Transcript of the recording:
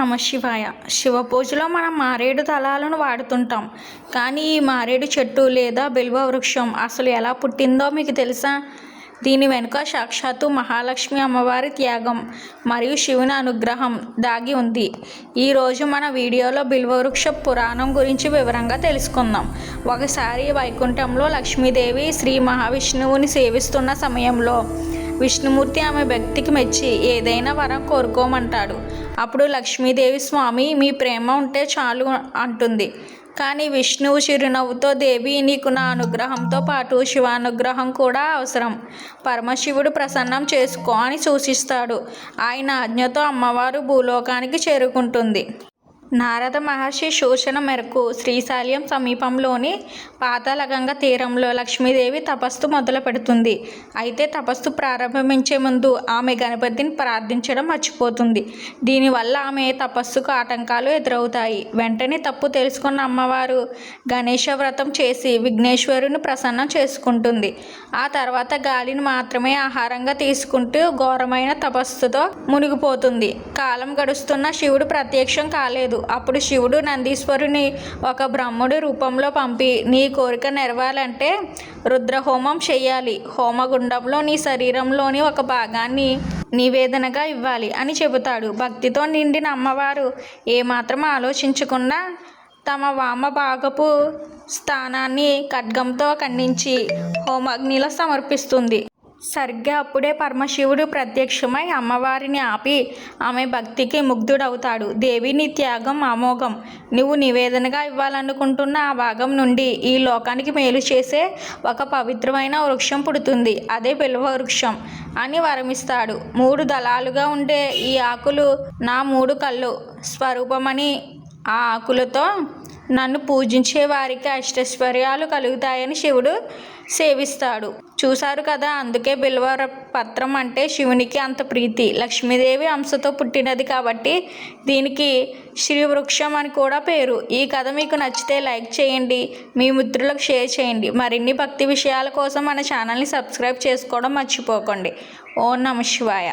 నమ శివాయ. శివ పూజలో మనం మారేడు దళాలను వాడుతుంటాం. కానీ ఈ మారేడు చెట్టు లేదా బిల్వ వృక్షం అసలు ఎలా పుట్టిందో మీకు తెలుసా? దీని వెనుక సాక్షాత్తు మహాలక్ష్మి అమ్మవారి త్యాగం మరియు శివుని అనుగ్రహం దాగి ఉంది. ఈరోజు మన వీడియోలో బిల్వవృక్ష పురాణం గురించి వివరంగా తెలుసుకుందాం. ఒకసారి వైకుంఠంలో లక్ష్మీదేవి శ్రీ మహావిష్ణువుని సేవిస్తున్న సమయంలో విష్ణుమూర్తి ఆమె భక్తికి మెచ్చి ఏదైనా వరం కోరుకోమంటాడు. అప్పుడు లక్ష్మీదేవి, స్వామి మీ ప్రేమ ఉంటే చాలు అంటుంది. కానీ విష్ణువు చిరునవ్వుతో, దేవి నీకు నా అనుగ్రహంతో పాటు శివానుగ్రహం కూడా అవసరం. పరమశివుడు ప్రసన్నం చేసుకో అని సూచిస్తాడు. ఆయన ఆజ్ఞతో అమ్మవారు భూలోకానికి చేరుకుంటుంది. నారద మహర్షి సూచన మేరకు శ్రీశైలం సమీపంలోని పాతాళగంగ తీరంలో లక్ష్మీదేవి తపస్సు మొదలు పెడుతుంది. అయితే తపస్సు ప్రారంభించే ముందు ఆమె గణపతిని ప్రార్థించడం మర్చిపోతుంది. దీనివల్ల ఆమె తపస్సుకు ఆటంకాలు ఎదురవుతాయి. వెంటనే తప్పు తెలుసుకున్న అమ్మవారు గణేశ వ్రతం చేసి విఘ్నేశ్వరుని ప్రసన్నం చేసుకుంటుంది. ఆ తర్వాత గాలిని మాత్రమే ఆహారంగా తీసుకుంటూ ఘోరమైన తపస్సుతో మునిగిపోతుంది. కాలం గడుస్తున్న శివుడు ప్రత్యక్షం కాలేదు. అప్పుడు శివుడు నందీశ్వరుని ఒక బ్రహ్ముడి రూపంలో పంపి, నీ కోరిక నెరవేరాలంటే రుద్రహోమం చేయాలి. హోమగుండంలో నీ శరీరంలోని ఒక భాగాన్ని నివేదనగా ఇవ్వాలి అని చెబుతాడు. భక్తితో నిండిన అమ్మవారు ఏమాత్రం ఆలోచించకుండా తమ వామ భాగపు స్థానాన్ని ఖడ్గంతో ఖండించి హోమాగ్నిలో సమర్పిస్తుంది. సరిగ్గా అప్పుడే పరమశివుడు ప్రత్యక్షమై అమ్మవారిని ఆపి ఆమె భక్తికి ముగ్ధుడవుతాడు. దేవి నీ త్యాగం అమోఘం. నువ్వు నివేదనగా ఇవ్వాలనుకుంటున్న ఆ భాగం నుండి ఈ లోకానికి మేలు చేసే ఒక పవిత్రమైన వృక్షం పుడుతుంది. అదే బిల్వ వృక్షం అని వరమిస్తాడు. 3 దళాలుగా ఉండే ఈ ఆకులు నా 3 కళ్ళు స్వరూపమని, ఆ ఆకులతో నన్ను పూజించే వారికి అష్టైశ్వర్యాలు కలుగుతాయని శివుడు సేవిస్తాడు. చూశారు కదా, అందుకే బిల్వ పత్రం అంటే శివునికి అంత ప్రీతి. లక్ష్మీదేవి అంశతో పుట్టినది కాబట్టి దీనికి శ్రీవృక్షం అని కూడా పేరు. ఈ కథ మీకు నచ్చితే లైక్ చేయండి, మీ మిత్రులకు షేర్ చేయండి. మరిన్ని భక్తి విషయాల కోసం మన ఛానల్ని సబ్స్క్రైబ్ చేసుకోవడం మర్చిపోకండి. ఓం నమ శివాయ.